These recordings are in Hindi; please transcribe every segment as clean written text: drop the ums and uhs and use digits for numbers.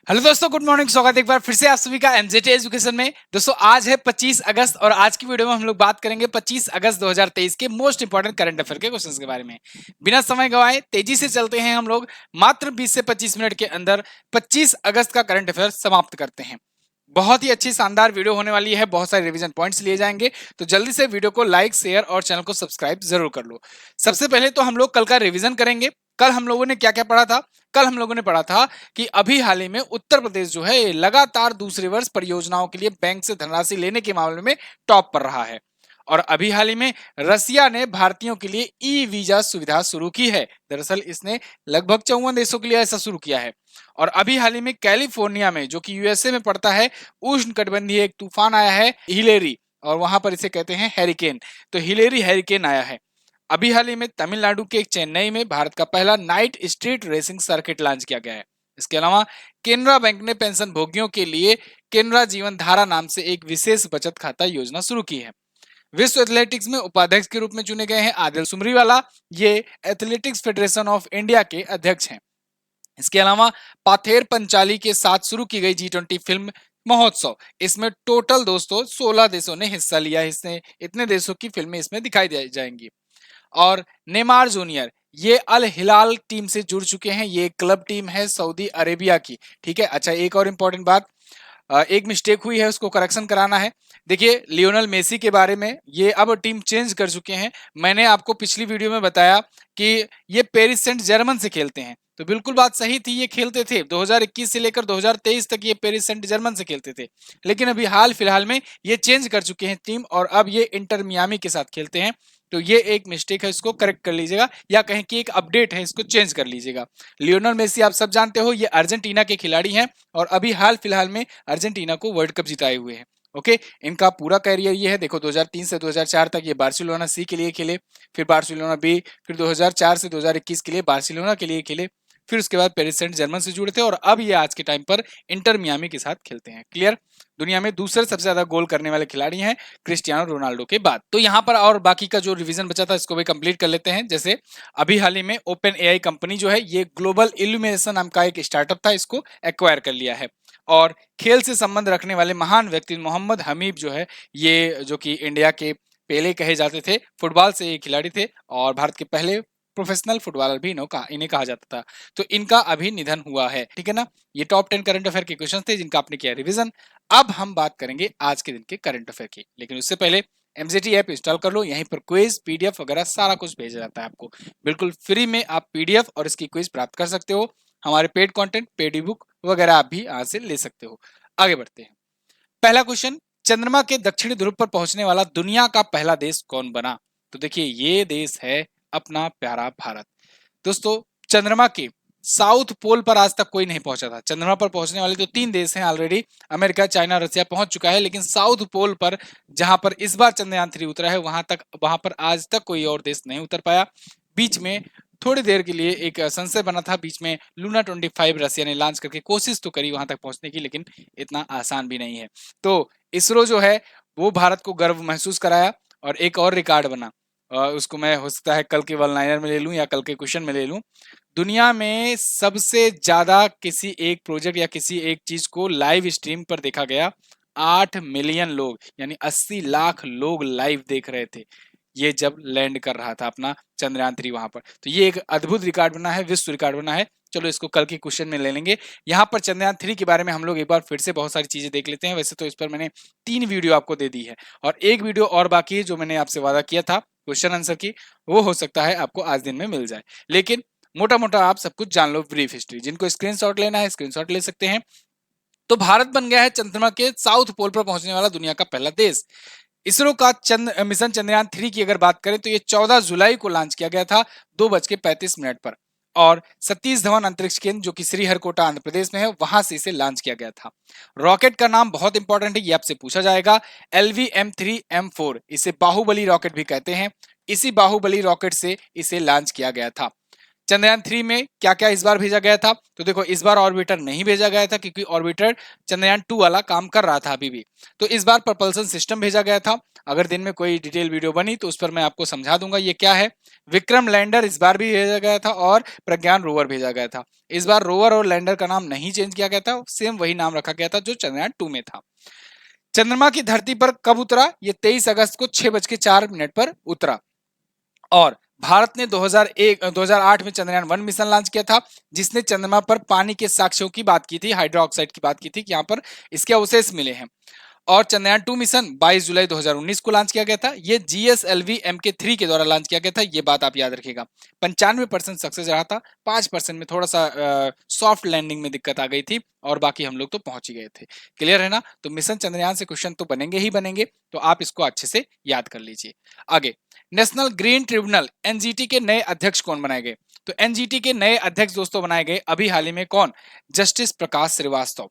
हेलो दोस्तों, गुड मॉर्निंग। स्वागत है एक बार फिर से आप सभी का एमजेटी एजुकेशन में। दोस्तों आज है 25 अगस्त और आज की वीडियो में हम लोग बात करेंगे 25 अगस्त 2023 के मोस्ट इंपोर्टेंट करंट अफेयर के क्वेश्चंस के बारे में। बिना समय गवाए तेजी से चलते हैं हम लोग। मात्र 20 से 25 मिनट के अंदर 25 अगस्त का करंट अफेयर समाप्त करते हैं। बहुत ही अच्छी शानदार वीडियो होने वाली है, बहुत सारे रिवीजन पॉइंट्स लिए जाएंगे, तो जल्दी से वीडियो को लाइक, शेयर और चैनल को सब्सक्राइब जरूर कर लो। सबसे पहले तो हम लोग कल का रिवीजन करेंगे। कल हम लोगों ने क्या क्या पढ़ा था? कल हम लोगों ने पढ़ा था कि अभी हाल ही में उत्तर प्रदेश जो है लगातार दूसरे वर्ष परियोजनाओं के लिए बैंक से धनराशि लेने के मामले में टॉप पर रहा है। और अभी हाल ही में रसिया ने भारतीयों के लिए ई वीजा सुविधा शुरू की है। दरअसल इसने लगभग 54 देशों के लिए ऐसा शुरू किया है। और अभी हाल ही में कैलिफोर्निया में, जो कि यूएसए में पड़ता है, उष्णकटिबंधीय एक तूफान आया है हिलेरी, और वहां पर इसे कहते हैं हैरिकेन। तो हिलेरी हैरिकेन आया है। अभी हाल ही में तमिलनाडु के चेन्नई में भारत का पहला night street racing circuit launch किया गया है। इसके अलावा केनरा बैंक ने पेंशन भोगियों के लिए केनरा जीवन धारा नाम से एक विशेष बचत खाता योजना शुरू की है। विश्व एथलेटिक्स में उपाध्यक्ष के रूप में चुने गए हैं आदिल सुमरीवाला। ये एथलेटिक्स फेडरेशन ऑफ इंडिया के अध्यक्ष हैं। इसके अलावा पाथेर पंचाली के साथ शुरू की गई G20 फिल्म महोत्सव, इसमें टोटल दोस्तों 16 देशों ने हिस्सा लिया। इसमें इतने देशों की फिल्में इसमें दिखाई जाएंगी। और नेमार जूनियर ये अल हिलाल टीम से जुड़ चुके हैं। ये क्लब टीम है सऊदी अरेबिया की। ठीक है। अच्छा, एक और इंपॉर्टेंट बात, एक मिस्टेक हुई है, उसको करेक्शन कराना है। देखिए लियोनल मेसी के बारे में, ये अब टीम चेंज कर चुके हैं। मैंने आपको पिछली वीडियो में बताया कि ये पेरिस सेंट जर्मन से खेलते हैं, तो बिल्कुल बात सही थी। ये खेलते थे 2021 से लेकर 2023 तक, ये पेरिस सेंट जर्मन से खेलते थे। लेकिन अभी हाल फिलहाल में ये चेंज कर चुके हैं टीम, और अब ये इंटर मियामी के साथ खेलते हैं। तो ये एक मिस्टेक है, इसको करेक्ट कर लीजिएगा, या कहें कि एक अपडेट है, इसको चेंज कर लीजिएगा। लियोनल मेसी आप सब जानते हो, ये अर्जेंटीना के खिलाड़ी हैं और अभी हाल फिलहाल में अर्जेंटीना को वर्ल्ड कप जिताए हुए हैं। ओके, इनका पूरा कैरियर ये है। देखो 2003 से 2004 तक ये बार्सिलोना सी के लिए खेले, फिर बार्सिलोना बी, फिर 2004 से 2021 के लिए बार्सिलोना के लिए खेले, फिर उसके बाद पेरिस सेंट जर्मन से जुड़े थे, और अब ये आज के टाइम पर इंटर मियामी के साथ खेलते हैं। क्लियर? दुनिया में दूसरे सबसे ज्यादा गोल करने वाले खिलाड़ी हैं क्रिस्टियानो रोनाल्डो के बाद। तो यहाँ पर और बाकी का जो रिवीजन बचा था इसको भी कंप्लीट कर लेते हैं। जैसे अभी हाल ही में ओपन एआई कंपनी जो है, ये ग्लोबल इल्यूमिनेशन नाम का एक स्टार्टअप था, इसको एक्वायर कर लिया है। और खेल से संबंध रखने वाले महान व्यक्ति मोहम्मद हमीद जो है, ये जो कि इंडिया के पेले कहे जाते थे, फुटबॉल से ये खिलाड़ी थे और भारत के पहले प्रोफेशनल फुटबॉलर भी इन्हें कहा जाता था। तो इनका अभी निधन हुआ है। ठीक है ना? ये टॉप 10 करंट अफेयर के क्वेश्चन थे जिनका आपने किया रिवीजन। अब हम बात करेंगे आज के दिन के करंट अफेयर की, लेकिन उससे पहले एमजेटी ऐप इंस्टॉल कर लो। यहीं पर क्विज, पीडीएफ वगैरह सारा कुछ भेजा जाता है आपको बिल्कुल फ्री में। आप पीडीएफ और इसकी क्विज प्राप्त कर सकते हो। हमारे पेड कंटेंट, पेड ई बुक वगैरह आप भी यहाँ से ले सकते हो। आगे बढ़ते हैं। पहला क्वेश्चन, चंद्रमा के दक्षिणी ध्रुव पर पहुंचने वाला दुनिया का पहला देश कौन बना? तो देखिए ये देश है अपना प्यारा भारत। दोस्तों चंद्रमा के साउथ पोल पर आज तक कोई नहीं पहुंचा था। चंद्रमा पर पहुंचने वाले तो 3 देश हैं ऑलरेडी, अमेरिका, चाइना, रसिया पहुंच चुका है, लेकिन साउथ पोल पर जहां पर इस बार चंद्रयान 3 उतरा है, वहां पर आज तक कोई और देश नहीं उतर पाया। बीच में थोड़ी देर के लिए एक संशय बना था, बीच में लूना 25 रसिया ने लॉन्च करके कोशिश तो करी वहां तक पहुंचने की, लेकिन इतना आसान भी नहीं है। तो इसरो जो है वो भारत को गर्व महसूस कराया और एक और रिकॉर्ड बना। उसको मैं हो सकता है कल के वन लाइनर में ले लूं या कल के क्वेश्चन में ले लूं। दुनिया में सबसे ज्यादा किसी एक प्रोजेक्ट या किसी एक चीज को लाइव स्ट्रीम पर देखा गया, 8 मिलियन लोग यानी 80 लाख लोग लाइव देख रहे थे, ये जब लैंड कर रहा था अपना चंद्रयान 3 वहां पर। तो ये एक अद्भुत रिकॉर्ड बना है, विश्व रिकॉर्ड बना है। चलो इसको कल के क्वेश्चन में ले लेंगे। यहाँ पर चंद्रयान 3 के बारे में हम लोग एक बार फिर से बहुत सारी चीजें देख लेते हैं। वैसे तो इस पर मैंने 3 वीडियो आपको दे दी है और एक वीडियो और बाकी है जो मैंने आपसे वादा किया था क्वेश्चन आंसर की, वो हो सकता है आपको आज दिन में मिल जाए। लेकिन मोटा मोटा आप सब कुछ जान लो, ब्रीफ हिस्ट्री। जिनको स्क्रीनशॉट लेना है स्क्रीनशॉट ले सकते हैं। तो भारत बन गया है चंद्रमा के साउथ पोल पर पहुंचने वाला दुनिया का पहला देश। इसरो का मिशन चंद्रयान 3 की अगर बात करें तो ये 14 जुलाई को लॉन्च किया गया था 2:35 पर, और सतीश धवन अंतरिक्ष केंद्र जो कि श्रीहरिकोटा आंध्र प्रदेश में है, वहां से इसे लॉन्च किया गया था। रॉकेट का नाम बहुत इंपॉर्टेंट है, ये आपसे पूछा जाएगा, LVM-3M4। इसे बाहुबली रॉकेट भी कहते हैं। इसी बाहुबली रॉकेट से इसे लॉन्च किया गया था। चंद्रयान 3 में क्या क्या इस बार भेजा गया था? तो देखो इस बार ऑर्बिटर नहीं भेजा गया था क्योंकि ऑर्बिटर चंद्रयान 2 वाला काम कर रहा था अभी भी। तो इस बार propulsion सिस्टम भेजा गया था। अगर दिन में कोई डिटेल वीडियो बनी तो उस पर मैं आपको समझा दूंगा ये क्या है। विक्रम लैंडर इस बार भी भेजा गया था और प्रज्ञान रोवर भेजा गया था। इस बार रोवर और लैंडर का नाम नहीं चेंज किया गया था, सेम वही नाम रखा गया था जो चंद्रयान 2 में था। चंद्रमा की धरती पर कब उतरा? ये 23 अगस्त को 6:04 पर उतरा। और भारत ने 2008 में चंद्रयान 1 मिशन लॉन्च किया था, जिसने चंद्रमा पर पानी के साक्ष्यों की बात की थी, हाइड्रोक्साइड की बात की थी कि यहाँ पर इसके अवशेष मिले हैं। और चंद्रयान 2 मिशन 22 जुलाई 2019 को लॉन्च किया गया था। ये GSLV Mk3 के द्वारा लॉन्च किया गया था, ये बात आप याद रखिएगा। 95% सक्सेस रहा था, 5% में थोड़ा सा सॉफ्ट लैंडिंग में दिक्कत आ गई थी और बाकी हम लोग तो पहुंच ही गए थे। क्लियर है ना? तो मिशन चंद्रयान से क्वेश्चन तो बनेंगे ही बनेंगे, तो आप इसको अच्छे से याद कर लीजिए। आगे, नेशनल ग्रीन ट्रिब्यूनल NGT के नए अध्यक्ष कौन बनाए गए? तो NGT के नए अध्यक्ष दोस्तों बनाए गए अभी हाल ही में कौन? जस्टिस प्रकाश श्रीवास्तव।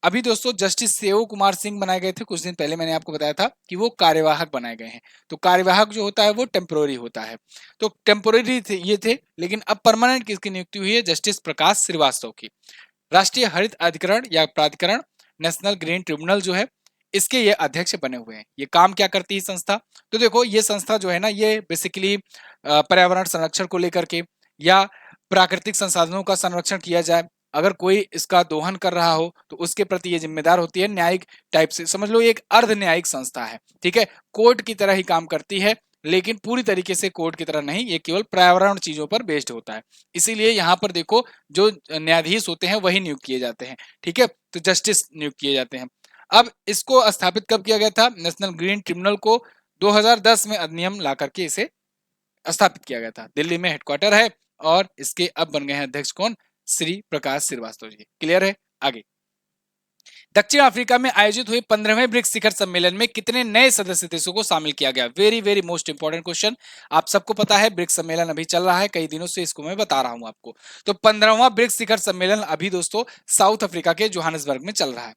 अभी दोस्तों जस्टिस सेव कुमार सिंह बनाए गए थे, कुछ दिन पहले मैंने आपको बताया था कि वो कार्यवाहक बनाए गए हैं। तो कार्यवाहक जो होता है वो टेम्पोररी होता है, तो टेम्पोररी थे ये थे, लेकिन अब परमानेंट किसकी नियुक्ति हुई है? जस्टिस प्रकाश श्रीवास्तव की। राष्ट्रीय हरित अधिकरण या प्राधिकरण, नेशनल ग्रीन ट्रिब्यूनल जो है, इसके ये अध्यक्ष बने हुए हैं। ये काम क्या करती है संस्था? तो देखो ये संस्था जो है ना, ये बेसिकली पर्यावरण संरक्षण को लेकर के या प्राकृतिक संसाधनों का संरक्षण किया जाए, अगर कोई इसका दोहन कर रहा हो तो उसके प्रति ये जिम्मेदार होती है। न्यायिक टाइप से समझ लो, ये एक अर्ध न्यायिक संस्था है, ठीक है। कोर्ट की तरह ही काम करती है, लेकिन पूरी तरीके से कोर्ट की तरह नहीं, ये केवल पर्यावरण चीजों पर बेस्ड होता है। इसीलिए यहाँ पर देखो जो न्यायाधीश होते हैं वही नियुक्त किए जाते हैं, ठीक है। तो जस्टिस नियुक्त किए जाते हैं। अब इसको स्थापित कब किया गया था? नेशनल ग्रीन ट्रिब्यूनल को 2010 में अधिनियम ला करके इसे स्थापित किया गया था। दिल्ली में हेडक्वार्टर है और इसके अब बन गए हैं अध्यक्ष कौन? श्री प्रकाश श्रीवास्तव जी। क्लियर है? आगे, दक्षिण अफ्रीका में आयोजित हुए 15वें ब्रिक्स शिखर सम्मेलन में कितने नए सदस्य देशों को शामिल किया गया? Very very most important question. आप सबको पता है ब्रिक्स सम्मेलन अभी चल रहा है, कई दिनों से इसको मैं बता रहा हूं आपको। तो 15वां ब्रिक्स शिखर सम्मेलन अभी दोस्तों साउथ अफ्रीका के जोहान्सबर्ग में चल रहा है।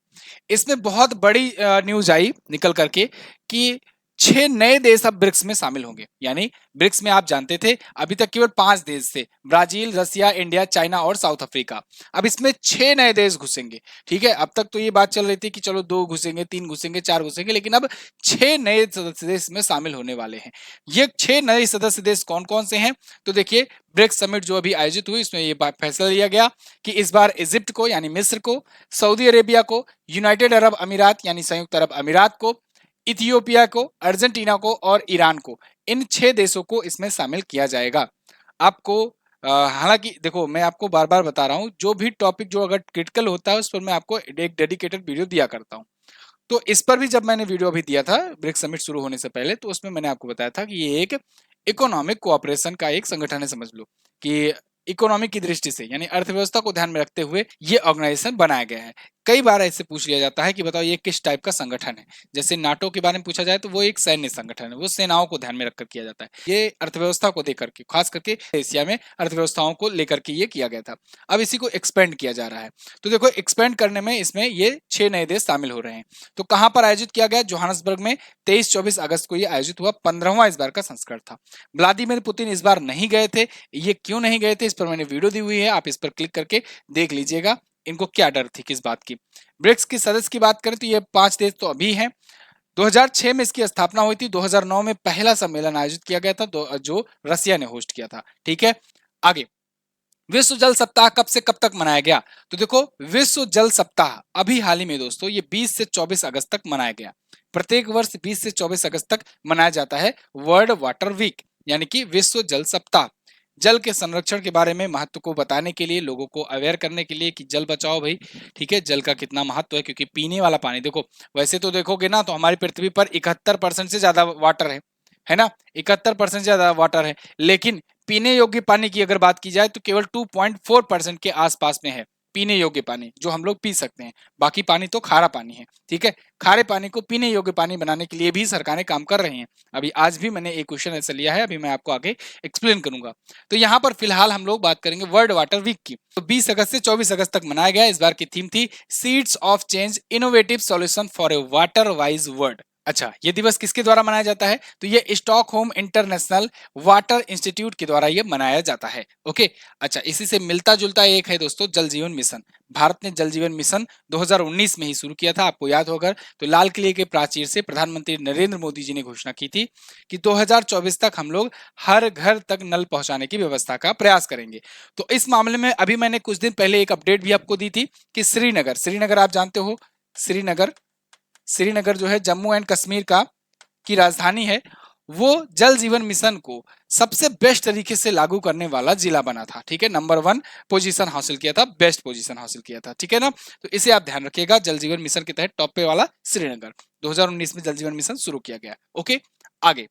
इसमें बहुत बड़ी न्यूज आई निकल करके कि 6 नए देश अब ब्रिक्स में शामिल होंगे। यानी ब्रिक्स में आप जानते थे अभी तक केवल 5 देश थे, ब्राजील, रसिया, इंडिया, चाइना और साउथ अफ्रीका। अब इसमें 6 नए देश घुसेंगे, ठीक है। अब तक तो ये बात चल रही थी कि चलो 2 घुसेंगे, 3 घुसेंगे, 4 घुसेंगे, लेकिन अब 6 नए सदस्य देश में शामिल होने वाले हैं। ये 6 नए सदस्य देश कौन कौन से हैं? तो देखिए, ब्रिक्स समिट जो अभी आयोजित हुई इसमें ये फैसला लिया गया कि इस बार इजिप्ट को यानी मिस्र को, सऊदी अरेबिया को, यूनाइटेड अरब अमीरात यानी संयुक्त अरब अमीरात को, इथियोपिया को, अर्जेंटीना को और ईरान को, इन 6 देशों को इसमें शामिल किया जाएगा। आपको हालांकि देखो मैं आपको बार बार बता रहा हूं, जो भी टॉपिक जो अगर क्रिटिकल होता है उस पर मैं आपको एक डेडिकेटेड वीडियो दिया करता हूं। तो इस पर भी जब मैंने वीडियो अभी दिया था ब्रिक्स समिट शुरू होने से पहले, तो उसमें मैंने आपको बताया था कि ये एक इकोनॉमिक कोऑपरेशन का एक संगठन है, समझ लो कि इकोनॉमिक की दृष्टि से यानी अर्थव्यवस्था को ध्यान में रखते हुए ये ऑर्गेनाइजेशन बनाया गया है। कई बार ऐसे पूछ लिया जाता है कि बताओ ये किस टाइप का संगठन है। जैसे नाटो के बारे में पूछा जाए तो वो एक सैन्य संगठन है, वो सेनाओं को ध्यान में रखकर किया जाता है। ये अर्थव्यवस्था को देकर के, खास करके एशिया में अर्थव्यवस्थाओं को लेकर के ये किया गया था। अब इसी को एक्सपेंड किया जा रहा है। तो देखो एक्सपेंड करने में इसमें ये 6 नए देश शामिल हो रहे हैं। तो कहां पर आयोजित किया गया? जोहान्सबर्ग में 23-24 अगस्त को ये आयोजित हुआ। 15वां इस बार का संस्करण था। व्लादिमीर पुतिन इस बार नहीं गए थे। ये क्यों नहीं गए थे इस पर मैंने वीडियो दी हुई है, आप इस पर क्लिक करके देख लीजिएगा इनको क्या डर थी किस बात की। ब्रिक्स की सदस्य की बात करें तो ये 5 देश तो अभी हैं। 2006 में इसकी स्थापना हुई थी। 2009 में पहला सम्मेलन आयोजित किया गया था जो रसिया ने होस्ट किया था, ठीक है। आगे, विश्व जल सप्ताह कब से कब तक मनाया गया? तो देखो विश्व जल सप्ताह अभी हाल ही में दोस्तों ये 20 से 24 अगस्त तक मनाया गया। प्रत्येक वर्ष 20 से 24 अगस्त तक मनाया जाता है वर्ल्ड वाटर वीक, यानी कि विश्व जल सप्ताह। जल के संरक्षण के बारे में महत्व को बताने के लिए, लोगों को अवेयर करने के लिए कि जल बचाओ भाई, ठीक है। जल का कितना महत्व है, क्योंकि पीने वाला पानी देखो, वैसे तो देखोगे ना तो हमारी पृथ्वी पर 71% से ज्यादा वाटर है ना, 71% से ज्यादा वाटर है। लेकिन पीने योग्य पानी की अगर बात की जाए तो केवल 2.4% के आसपास में है पीने योग्य पानी जो हम लोग पी सकते हैं। बाकी पानी तो खारा पानी है, ठीक है। खारे पानी को पीने योग्य पानी बनाने के लिए भी सरकारें काम कर रही हैं। अभी आज भी मैंने एक क्वेश्चन ऐसा लिया है, अभी मैं आपको आगे एक्सप्लेन करूंगा। तो यहाँ पर फिलहाल हम लोग बात करेंगे वर्ल्ड वाटर वीक की। तो 20 अगस्त से 24 अगस्त तक मनाया गया। इस बार की थीम थी seeds of change, innovative solution for a water wise world. अच्छा, ये दिवस किसके द्वारा मनाया जाता है? तो ये स्टॉकहोम इंटरनेशनल वाटर इंस्टीट्यूट के द्वारा ये मनाया जाता है। ओके, अच्छा, इसी से मिलता जुलता एक है दोस्तों, जल जीवन मिशन। भारत ने जल जीवन मिशन 2019 में ही शुरू किया था, आपको याद होगा। तो लाल किले के प्राचीर से प्रधानमंत्री नरेंद्र मोदी जी ने घोषणा की थी कि 2024 तक हम लोग हर घर तक नल पहुंचाने की व्यवस्था का प्रयास करेंगे। तो इस मामले में अभी मैंने कुछ दिन पहले एक अपडेट भी आपको दी थी कि श्रीनगर, श्रीनगर आप जानते हो, श्रीनगर, श्रीनगर जो है जम्मू एंड कश्मीर का की राजधानी है, वो जल जीवन मिशन को सबसे बेस्ट तरीके से लागू करने वाला जिला बना था। ठीक है, नंबर 1 पोजीशन हासिल किया था, बेस्ट पोजीशन हासिल किया था। ठीक है ना, तो इसे आप ध्यान रखिएगा, जल जीवन मिशन के तहत टॉप पे वाला श्रीनगर, 2019 में जल जीवन मिशन शुरू किया गया। ओके, आगे,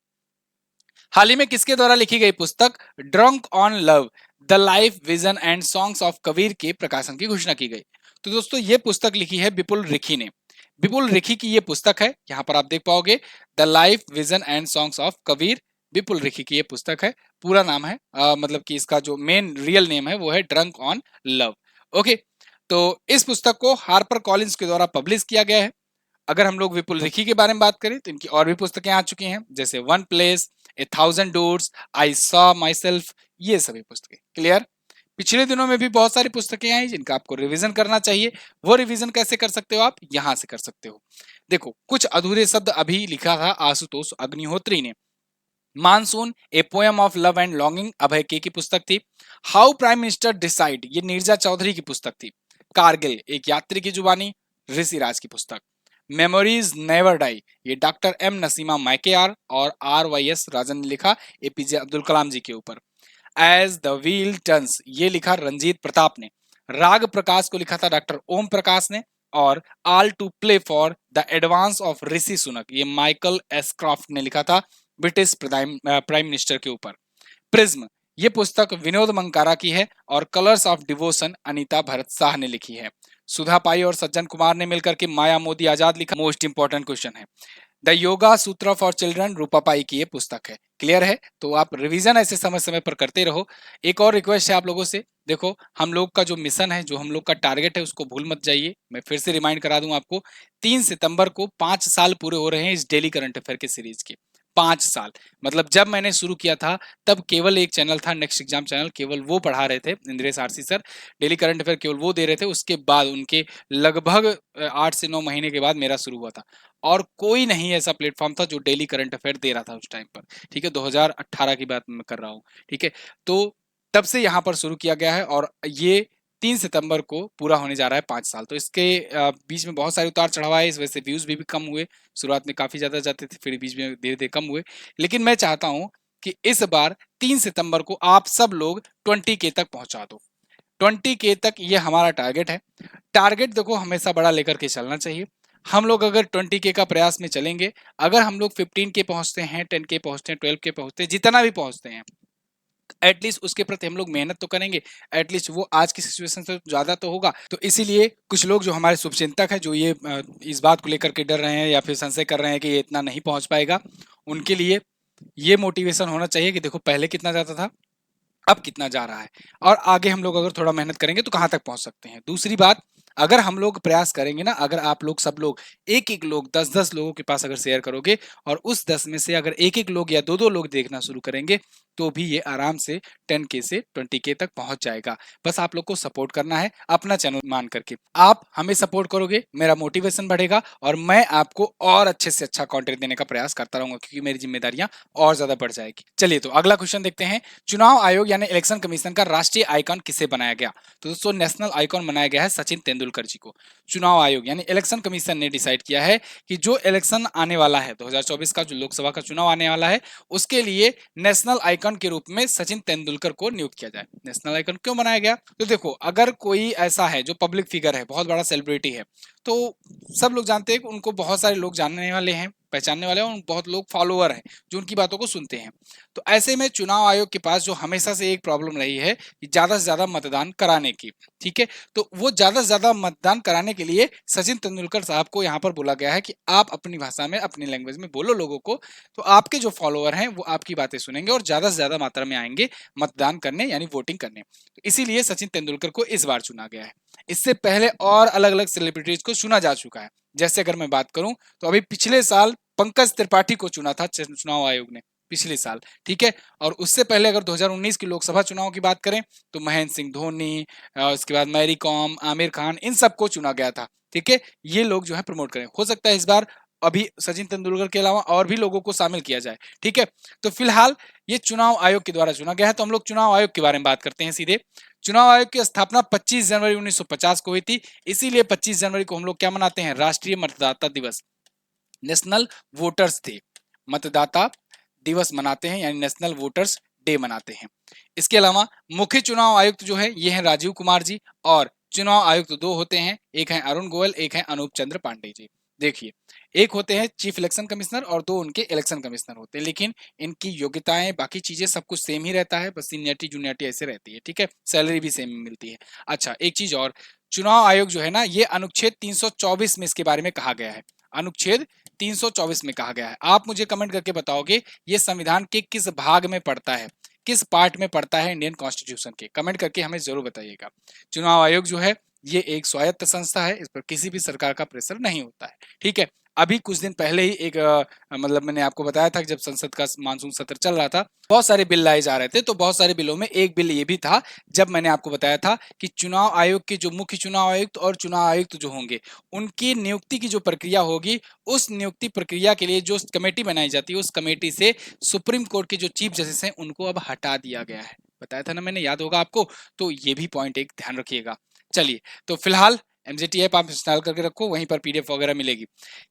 हाल ही में किसके द्वारा लिखी गई पुस्तक drunk on love the life vision and songs of Kabir के प्रकाशन की घोषणा की गई? तो दोस्तों ये पुस्तक लिखी है विपुल रिखी ने। विपुल रिखी की ये पुस्तक है, यहां पर आप देख पाओगे, the life vision and songs of Kabir. Vipul Rikhi की ये पुस्तक है, पूरा नाम है मतलब कि इसका जो मेन रियल नेम है वो है ड्रंक ऑन लव। ओके, तो इस पुस्तक को हार्पर कॉलिंस के द्वारा पब्लिश किया गया है। अगर हम लोग विपुल रिखी के बारे में बात करें तो इनकी और भी पुस्तकें आ चुकी हैं, जैसे one place, A thousand doors, I saw my self, ये सभी पुस्तकें। क्लियर? पिछले दिनों में भी बहुत सारी पुस्तकें आई जिनका आपको रिवीजन करना चाहिए। वो रिवीजन कैसे कर सकते हो? आप यहां से कर सकते हो। देखो, कुछ अधूरे शब्द अभी लिखा था आशुतोष अग्निहोत्री ने। Monsoon, a poem of love and longing, Abhay K की पुस्तक थी। हाउ प्राइम मिनिस्टर डिसाइड, ये नीरजा चौधरी की पुस्तक थी। कारगिल, एक यात्री की जुबानी, ऋषिराज की पुस्तक। मेमोरीज नेवर डाई, ये डॉक्टर एम नसीमा माइकेआर और RYS राजन ने लिखा, APJ अब्दुल कलाम जी के ऊपर। एज द व्हील टर्न्स, ये लिखा रंजीत प्रताप ने। राग प्रकाश को लिखा था डॉक्टर ओम प्रकाश ने। और all to play for the advance of Rishi Sunak, ये माइकल एस क्रॉफ्ट ने लिखा था, ब्रिटिश प्राइम मिनिस्टर के ऊपर। प्रिज्म, ये पुस्तक विनोद मंकारा की है। और colours of devotion Anita Bharat Shah ने लिखी है। सुधा पाई और सज्जन कुमार ने मिलकर के माया मोदी आजाद लिखा। मोस्ट इंपॉर्टेंट क्वेश्चन है, द योगा सूत्र फॉर चिल्ड्रन, रूपा पाई की ये पुस्तक है। क्लियर है? तो आप रिवीजन ऐसे समय समय पर करते रहो। एक और रिक्वेस्ट है आप लोगों से, देखो हम लोग का जो मिशन है, जो हम लोग का टारगेट है, उसको भूल मत जाइए। मैं फिर से रिमाइंड करा दूं आपको, 3 सितंबर को 5 साल पूरे हो रहे हैं इस डेली करंट अफेयर के सीरीज के। 5 साल, मतलब जब मैंने शुरू किया था तब केवल एक चैनल था, नेक्स्ट एग्जाम चैनल, केवल वो पढ़ा रहे थे, Indresh RC sir. Daily current affair केवल वो दे रहे थे। उसके बाद उनके लगभग 8 से 9 महीने के बाद मेरा शुरू हुआ था, और कोई नहीं ऐसा प्लेटफॉर्म था जो डेली करंट अफेयर दे रहा था उस टाइम पर। ठीक है, 2018 की बात मैं कर रहा हूँ। ठीक है, तो तब से यहाँ पर शुरू किया गया है, और ये 3 सितंबर को पूरा होने जा रहा है 5 साल। तो इसके बीच में बहुत सारे उतार चढ़ाव आए, इस वजह से व्यूज भी कम हुए। शुरुआत में काफी ज्यादा जाते थे, फिर बीच में धीरे धीरे कम हुए। लेकिन मैं चाहता हूँ कि इस बार 3 सितंबर को आप सब लोग 20K तक पहुंचा दो। 20K तक ये हमारा टारगेट है। टारगेट देखो हमेशा बड़ा लेकर के चलना चाहिए। हम लोग अगर 20K का प्रयास में चलेंगे, अगर हम लोग 15K पहुंचते हैं, 10K पहुंचते हैं, 12K पहुंचते हैं, जितना भी पहुंचते हैं, एटलीस्ट उसके प्रति हम लोग मेहनत तो करेंगे। एटलीस्ट वो आज की सिचुएशन से ज्यादा तो होगा। तो इसीलिए कुछ लोग जो हमारे शुभचिंतक हैं, जो ये इस बात को लेकर के डर रहे हैं या फिर संशय कर रहे हैं कि ये इतना नहीं पहुंच पाएगा, उनके लिए ये मोटिवेशन होना चाहिए कि देखो पहले कितना जाता था, अब कितना जा रहा है, और आगे हम लोग अगर थोड़ा मेहनत करेंगे तो कहां तक पहुंच सकते हैं। दूसरी बात, अगर हम लोग प्रयास करेंगे ना, अगर आप लोग सब लोग एक एक लोग 10-10 लोगों के पास अगर शेयर करोगे, और उस 10 में से अगर एक एक लोग या दो दो लोग देखना शुरू करेंगे, तो भी ये आराम से 10K से 20K तक पहुंच जाएगा। बस आप लोग को सपोर्ट करना है, अपना चैनल मान करके। आप हमें सपोर्ट करोगे, मेरा मोटिवेशन बढ़ेगा, और मैं आपको और अच्छे से अच्छा कंटेंट देने का प्रयास करता रहूंगा, क्योंकि मेरी जिम्मेदारियां और ज्यादा बढ़ जाएगी। चलिए, तो अगला क्वेश्चन देखते हैं। चुनाव आयोग यानी इलेक्शन कमीशन का राष्ट्रीय आइकॉन किसे बनाया गया? तो दोस्तों नेशनल आइकॉन बनाया गया है सचिन तेंदुलकर जी को। चुनाव आयोग यानी इलेक्शन कमीशन ने डिसाइड किया है कि जो इलेक्शन आने वाला है 2024 का, जो लोकसभा का चुनाव आने वाला है, उसके लिए नेशनल आइकॉन के रूप में सचिन तेंदुलकर को नियुक्त किया जाए। नेशनल आइकॉन क्यों बनाया गया? तो देखो, अगर कोई ऐसा है जो पब्लिक फिगर है, बहुत बड़ा सेलिब्रिटी है, तो सब लोग जानते हैं कि उनको बहुत सारे लोग जानने वाले हैं, पहचानने वाले हैं, और बहुत लोग फॉलोअर हैं जो उनकी बातों को सुनते हैं। तो ऐसे में चुनाव आयोग के पास जो हमेशा से एक प्रॉब्लम रही है कि ज्यादा से ज्यादा मतदान कराने की। ठीक है, तो वो ज्यादा से ज्यादा मतदान कराने के लिए सचिन तेंदुलकर साहब को यहाँ पर बोला गया है कि आप अपनी भाषा में, अपनी लैंग्वेज में बोलो लोगों को, तो आपके जो फॉलोअर हैं वो आपकी बातें सुनेंगे और ज्यादा से ज्यादा मात्रा में आएंगे मतदान करने, यानी वोटिंग करने। तो इसीलिए सचिन तेंदुलकर को इस बार चुना गया है। इससे पहले और अलग अलग सेलिब्रिटीज को चुना जा चुका है। जैसे अगर मैं बात करूं तो अभी पिछले साल पंकज त्रिपाठी को चुना था चुनाव आयोग ने पिछले साल, ठीक है। और उससे पहले अगर 2019 की लोकसभा चुनाव की बात करें तो महेंद्र सिंह धोनी, उसके बाद मैरी कॉम, आमिर खान, इन सबको चुना गया था, ठीक है। ये लोग जो है प्रमोट करें, हो सकता है इस बार अभी सचिन तेंदुलकर के अलावा और भी लोगों को शामिल किया जाए, ठीक है। तो फिलहाल ये चुनाव आयोग के द्वारा चुना गया है। तो हम लोग चुनाव आयोग के बारे में बात करते हैं सीधे। चुनाव आयोग की स्थापना 25 जनवरी 1950 को हुई थी, इसीलिए 25 जनवरी को हम लोग क्या मनाते हैं, राष्ट्रीय मतदाता दिवस, नेशनल वोटर्स डे, मतदाता दिवस मनाते हैं, यानी नेशनल वोटर्स डे मनाते हैं। इसके अलावा मुख्य चुनाव आयुक्त जो है ये है राजीव कुमार जी, और चुनाव आयुक्त दो होते हैं, एक है अरुण गोयल, एक है अनूप चंद्र पांडे जी। देखिए, एक होते हैं चीफ इलेक्शन कमिश्नर और दो उनके इलेक्शन कमिश्नर होते हैं, लेकिन इनकी योग्यताएं बाकी चीजें सब कुछ सेम ही रहता है, बस सीनियरिटी जूनियरिटी ऐसे रहती है, ठीक है। सैलरी भी सेम मिलती है। अच्छा, एक चीज और, चुनाव आयोग जो है ना, ये अनुच्छेद 324 में इसके बारे में कहा गया है, अनुच्छेद 324 में कहा गया है। आप मुझे कमेंट करके बताओगे ये संविधान के किस भाग में पड़ता है, किस पार्ट में पड़ता है इंडियन कॉन्स्टिट्यूशन के, कमेंट करके हमें जरूर बताइएगा। चुनाव आयोग जो है ये एक स्वायत्त संस्था है, इस पर किसी भी सरकार का प्रेशर नहीं होता है, ठीक है। अभी कुछ दिन पहले ही एक मतलब मैंने आपको बताया था कि जब संसद का मानसून सत्र चल रहा था, बहुत सारे बिल लाए जा रहे थे, तो बहुत सारे बिलों में एक बिल ये भी था, जब मैंने आपको बताया था कि चुनाव आयोग के जो मुख्य चुनाव आयुक्त और चुनाव आयुक्त जो होंगे उनकी नियुक्ति की जो प्रक्रिया होगी, उस नियुक्ति प्रक्रिया के लिए जो कमेटी बनाई जाती है, उस कमेटी से सुप्रीम कोर्ट के जो चीफ जस्टिस हैं उनको अब हटा दिया गया है। बताया था ना मैंने, याद होगा आपको, तो ये भी पॉइंट एक ध्यान रखिएगा। चलिए, तो फिलहाल एमजीटी ऐप आप इंस्टॉल करके रखो, वहीं पर पीडीएफ वगैरह मिलेगी।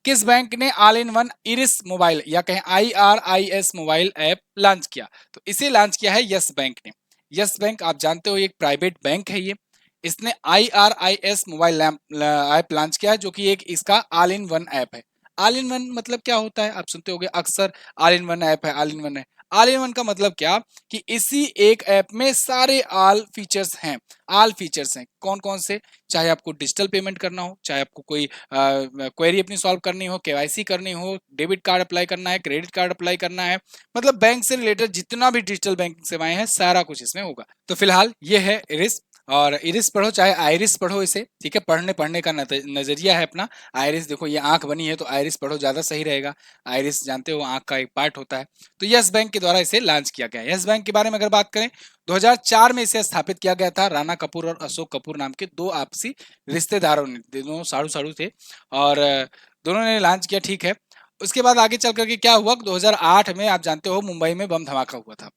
किस बैंक ने all in one iris mobile या कहें IRIS मोबाइल ऐप लॉन्च किया? तो इसे लॉन्च किया है यस बैंक ने। यस बैंक आप जानते हो एक प्राइवेट बैंक है, ये इसने IRIS मोबाइल ऐप लॉन्च किया है, जो कि एक इसका ऑल इन वन ऐप है। ऑल इन वन मतलब क्या होता है, आप सुनते होंगे अक्सर, ऑल इन वन ऐप है, ऑल इन वन है। ऑल इन वन का मतलब क्या, कि इसी एक ऐप में सारे ऑल फीचर्स हैं। ऑल फीचर्स हैं कौन कौन से, चाहे आपको डिजिटल पेमेंट करना हो, चाहे आपको कोई क्वेरी अपनी सॉल्व करनी हो, केवाईसी करनी हो, डेबिट कार्ड अप्लाई करना है, क्रेडिट कार्ड अप्लाई करना है, मतलब बैंक से रिलेटेड जितना भी डिजिटल बैंकिंग सेवाएं हैं सारा कुछ इसमें होगा। तो फिलहाल ये है इरिस, और इरिस पढ़ो चाहे आयरिस पढ़ो इसे, ठीक है। पढ़ने पढ़ने का नजरिया है अपना। आयरिस देखो ये आंख बनी है, तो आयरिस पढ़ो, ज्यादा सही रहेगा। आयरिस जानते हो आंख का एक पार्ट होता है। तो यस बैंक के द्वारा इसे लॉन्च किया गया है। यस बैंक के बारे में अगर बात करें, 2004 में इसे स्थापित किया गया था। राणा कपूर और अशोक कपूर नाम के दो आपसी रिश्तेदारों ने, दोनों साड़ू साड़ू थे, और दोनों ने लॉन्च किया, ठीक है। उसके बाद आगे चल करके क्या हुआ, 2008 में आप जानते हो मुंबई में बम धमाका हुआ था,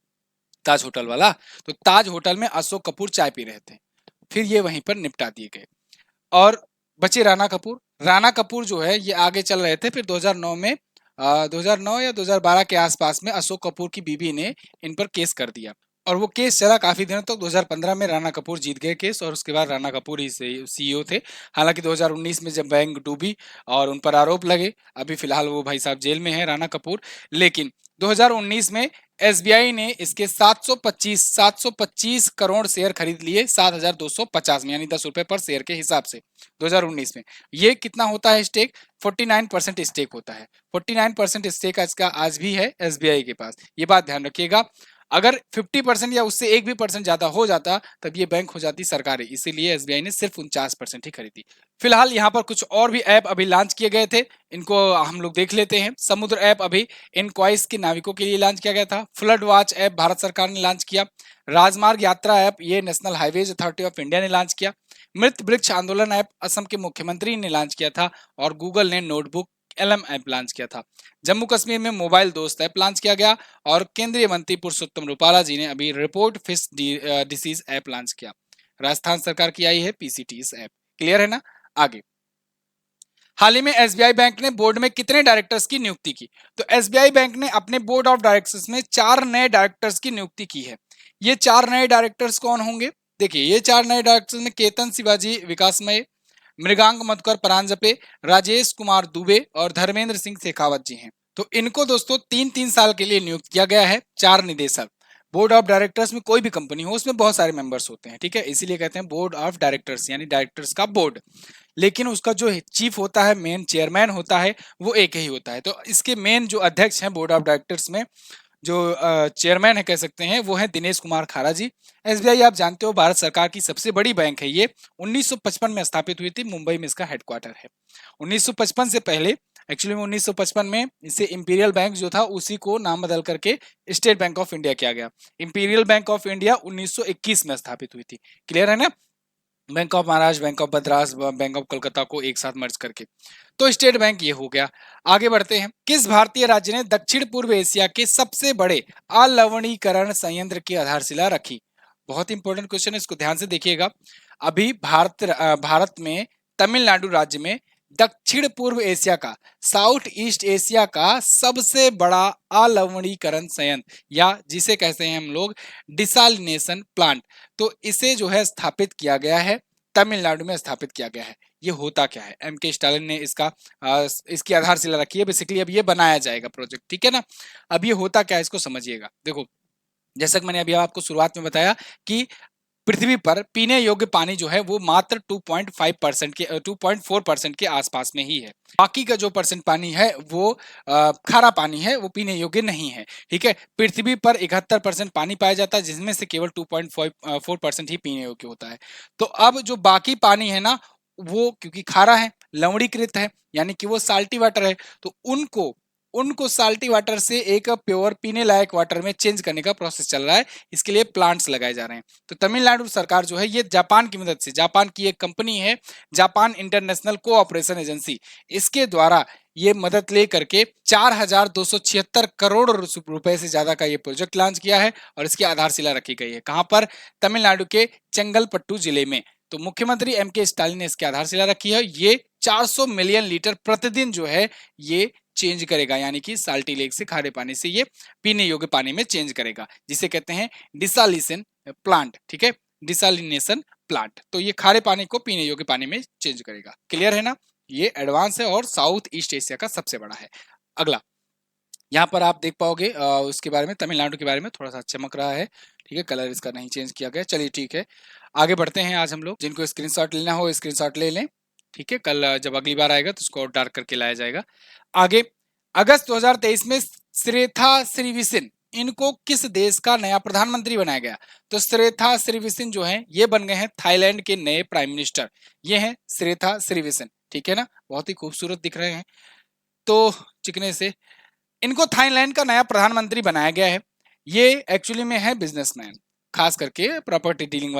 ताज होटल वाला। तो ताज होटल में अशोक कपूर चाय पी रहे थे, फिर ये वहीं पर निपटा दिए गए, और बचे राणा कपूर। राणा कपूर जो है ये आगे चल रहे थे, फिर 2009 में 2009 या 2012 के आसपास में अशोक कपूर की बीवी ने इन पर केस कर दिया, और वो केस चला काफी दिनों तक। 2015 में राणा कपूर जीत गए केस, और उसके बाद राणा कपूर ही CEO थे। हालांकि 2019 में जब बैंक डूबी और उन पर आरोप लगे, अभी फिलहाल वो भाई साहब जेल में है राणा कपूर। लेकिन 2019 में SBI ने इसके 725 करोड़ शेयर खरीद लिए 7,250 में, यानी 10 रुपए पर शेयर के हिसाब से 2019 में। ये कितना होता है स्टेक, 49% स्टेक होता है। 49% स्टेक इसका आज भी है SBI के पास, ये बात ध्यान रखिएगा। अगर 50% या उससे एक भी परसेंट ज्यादा हो जाता, तब ये बैंक हो जाती सरकारी, इसीलिए SBI ने सिर्फ 49% ही खरीदी। फिलहाल यहाँ पर कुछ और भी ऐप अभी लॉन्च किए गए थे, इनको हम लोग देख लेते हैं। समुद्र ऐप अभी इनक्वाइस के नाविकों के लिए लॉन्च किया गया था। फ्लड वॉच ऐप भारत सरकार ने लॉन्च किया। राजमार्ग यात्रा ऐप ये national highways authority of India ने लॉन्च किया। मृत वृक्ष आंदोलन ऐप असम के मुख्यमंत्री ने लॉन्च किया था, और गूगल ने नोटबुक LM ऐप लॉन्च किया था। जम्मू कश्मीर में मोबाइल दोस्त ऐप लॉन्च किया गया, और केंद्रीय मंत्री पुरुषोत्तम रूपाला जी ने अभी report fish disease app launch किया। राजस्थान सरकार की आई है PCT ऐप। क्लियर है ना? आगे, हाल ही में SBI बैंक ने बोर्ड में कितने डायरेक्टर्स की नियुक्ति की? तो SBI बैंक ने अपने बोर्ड ऑफ डायरेक्टर्स में 4 नए डायरेक्टर्स की नियुक्ति की है। ये 4 नए डायरेक्टर्स कौन होंगे? देखिए, ये 4 नए डायरेक्टर्स में केतन शिवाजी विकासमय, मृगांक मधुकर परांजपे, राजेश कुमार दुबे और धर्मेंद्र सिंह शेखावत जी हैं। तो इनको दोस्तों 3-3 साल के लिए नियुक्त किया गया है। 4 निदेशक, बोर्ड ऑफ डायरेक्टर्स में कोई भी कंपनी हो उसमें बहुत सारे मेंबर्स होते हैं, ठीक है, इसीलिए कहते हैं बोर्ड ऑफ डायरेक्टर्स, यानी डायरेक्टर्स का बोर्ड। लेकिन उसका जो चीफ होता है, मेन चेयरमैन होता है, वो एक ही होता है। तो इसके मेन जो अध्यक्ष हैं बोर्ड ऑफ डायरेक्टर्स में, जो चेयरमैन है कह सकते हैं, वो है दिनेश कुमार खारा जी। SBI आप जानते हो भारत सरकार की सबसे बड़ी बैंक है। ये 1955 में स्थापित हुई थी, मुंबई में इसका हेडक्वार्टर है। 1955 से पहले एक्चुअली में 1955 में इसे इंपीरियल बैंक जो था उसी को नाम बदल करके स्टेट बैंक ऑफ इंडिया किया गया। इंपीरियल बैंक ऑफ इंडिया 1921 में स्थापित हुई थी। क्लियर है ना? Bank of Maharashtra, bank of Madras, bank of Kolkata को एक साथ मर्ज करके। तो स्टेट बैंक ये हो गया। आगे बढ़ते हैं। किस भारतीय राज्य ने दक्षिण पूर्व एशिया के सबसे बड़े अलवणीकरण संयंत्र की आधारशिला रखी? बहुत इंपॉर्टेंट क्वेश्चन है, इसको ध्यान से देखिएगा। अभी भारत में तमिलनाडु राज्य में दक्षिण पूर्व एशिया का, साउथ ईस्ट एशिया का सबसे बड़ा अलवणीकरण संयंत्र, या जिसे कहते हैं हम लोग डिसालिनेशन प्लांट, तो इसे जो है स्थापित किया गया है, तमिलनाडु में स्थापित किया गया है। ये होता क्या है? एम के स्टालिन ने इसकी आधारशिला रखी है। बेसिकली अब ये बनाया जाएगा प्रोजेक्ट, ठीक है ना? अब ये होता क्या है इसको समझिएगा। देखो, जैसा कि मैंने अभी आपको शुरुआत में बताया कि पृथ्वी पर पीने योग्य पानी जो है वो मात्र 2.4% के आसपास में ही है। बाकी का जो परसेंट पानी है वो खारा पानी है, वो पीने योग्य नहीं है। ठीक है, पृथ्वी पर 71% पानी पाया जाता है, जिसमें से केवल 2.4% ही पीने योग्य होता है। तो अब जो बाकी पानी है ना, वो क्योंकि खारा है, लवणीकृत है, यानी कि वो साल्टी वाटर है, तो उनको साल्टी वाटर से एक प्योर पीने लायक वाटर में चेंज करने का प्रोसेस चल रहा है। इसके लिए प्लांट्स लगाए जा रहे हैं। तो तमिलनाडु सरकार जो है ये जापान की मदद से, जापान की एक कंपनी है जापान इंटरनेशनल कोऑपरेशन एजेंसी, इसके द्वारा ये मदद ले करके 4,276 करोड़ रुपए से ज्यादा का ये प्रोजेक्ट लॉन्च किया है और इसकी आधारशिला रखी गई है। कहां पर? तमिलनाडु के चेंगलपट्टू जिले में। तो मुख्यमंत्री एम के स्टालिन ने इसकी आधारशिला रखी है। ये 400 मिलियन लीटर प्रतिदिन जो है ये चेंज करेगा, यानी कि साल्टी लेक से, खारे पानी से ये पीने योग्य पानी में चेंज करेगा, जिसे कहते हैं डिसालिनेशन प्लांट। ठीक है, डिसालिनेशन प्लांट। तो ये खारे पानी को पीने योग्य पानी में चेंज करेगा। क्लियर है ना? ये एडवांस है और साउथ ईस्ट एशिया का सबसे बड़ा है। अगला, यहाँ पर आप देख पाओगे उसके बारे में, तमिलनाडु के बारे में थोड़ा सा चमक रहा है। ठीक है, कलर इसका नहीं चेंज किया गया। चलिए ठीक है, आगे बढ़ते हैं। आज हम लोग, जिनको स्क्रीनशॉट लेना हो स्क्रीनशॉट ले लें। ठीक है, कल जब अगली बार आएगा तो उसको और डार्क करके लाया जाएगा। आगे, अगस्त 2023 में श्रेथा श्रीविसिन, इनको किस देश का नया प्रधानमंत्री बनाया गया? तो श्रेथा श्रीविसिन जो है ये बन गए हैं थाईलैंड के नए प्राइम मिनिस्टर। ये हैं श्रेथा श्रीविसिन। ठीक है ना? बहुत ही खूबसूरत दिख रहे हैं तो चिकने से। इनको थाईलैंड का नया प्रधानमंत्री बनाया गया है। ये एक्चुअली में है बिजनेसमैन, खास करके प्रॉपर्टी डीलिंग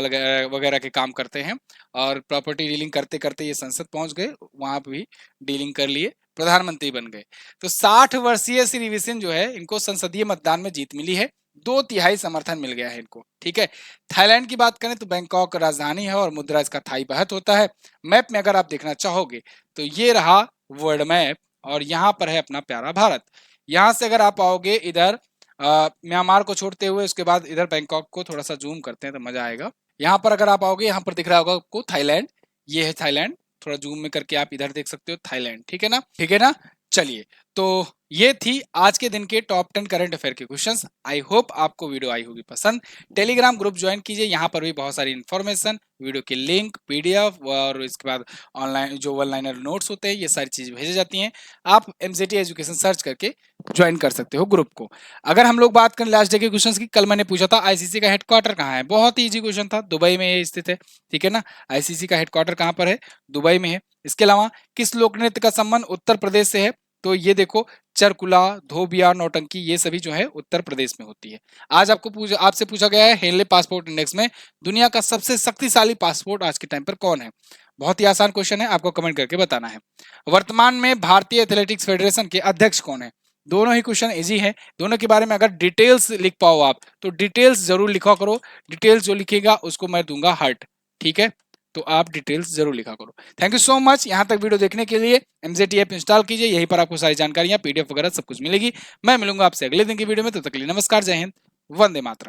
वगैरह के काम करते हैं, और प्रॉपर्टी डीलिंग करते करते ये संसद पहुंच गए, वहां भी डीलिंग कर लिए, प्रधानमंत्री बन गए। तो 60 वर्षीय श्री विसिन जो है, इनको संसदीय मतदान में जीत मिली है, 2/3 समर्थन मिल गया है इनको। ठीक है, थाईलैंड की बात करें तो बैंकॉक राजधानी है और मुद्रा इसका थाई बहत होता है। मैप में अगर आप देखना चाहोगे तो ये रहा वर्ल्ड मैप, और यहाँ पर है अपना प्यारा भारत। यहाँ से अगर आप आओगे इधर म्यांमार को छोड़ते हुए, उसके बाद इधर बैंकॉक को थोड़ा सा जूम करते हैं तो मजा आएगा। यहाँ पर अगर आप आओगे, यहाँ पर दिख रहा होगा आपको थाईलैंड, ये है थाईलैंड। थोड़ा जूम में करके आप इधर देख सकते हो थाईलैंड। ठीक है ना? ठीक है ना? चलिए, तो ये थी आज के दिन के टॉप 10 करंट अफेयर के क्वेश्चंस। आई होप आपको वीडियो आई होगी पसंद। टेलीग्राम ग्रुप ज्वाइन कीजिए, यहाँ पर भी बहुत सारी इन्फॉर्मेशन, वीडियो के लिंक, पीडीएफ और इसके बाद ऑनलाइन जो वन लाइनर नोट्स होते हैं, ये सारी चीजें भेजी जाती हैं। आप एमजेटी एजुकेशन सर्च करके ज्वाइन कर सकते हो ग्रुप को। अगर हम लोग बात करें लास्ट डे के क्वेश्चंस की, कल मैंने पूछा था आईसीसी का हेडक्वार्टर कहाँ है। बहुत ही इजी क्वेश्चन था, दुबई में ये स्थित है। ठीक है ना? आईसीसी का हेडक्वार्टर कहाँ पर है? दुबई में है। इसके अलावा किस लोक नृत्य का संबंध उत्तर प्रदेश से है? तो ये देखो, चरकुला, धोबिया, नौटंकी, ये सभी जो है उत्तर प्रदेश में होती है। आज आपसे पूछा गया है हेनले पासपोर्ट इंडेक्स में दुनिया का सबसे शक्तिशाली पासपोर्ट आज के टाइम पर कौन है? बहुत ही आसान क्वेश्चन है, आपको कमेंट करके बताना है। वर्तमान में भारतीय एथलेटिक्स फेडरेशन के अध्यक्ष कौन है? दोनों ही क्वेश्चन इजी है। दोनों के बारे में अगर डिटेल्स लिख पाओ आप तो डिटेल्स जरूर लिखा करो। डिटेल्स जो लिखेगा उसको मैं दूंगा हार्ट। ठीक है, तो आप डिटेल्स जरूर लिखा करो। थैंक यू सो मच यहाँ तक वीडियो देखने के लिए। एमजेटी ऐप इंस्टॉल कीजिए, यहीं पर आपको सारी जानकारियां, पीडीएफ वगैरह सब कुछ मिलेगी। मैं मिलूंगा आपसे अगले दिन की वीडियो में, तब तक के लिए नमस्कार, जय हिंद, वंदे मातरम।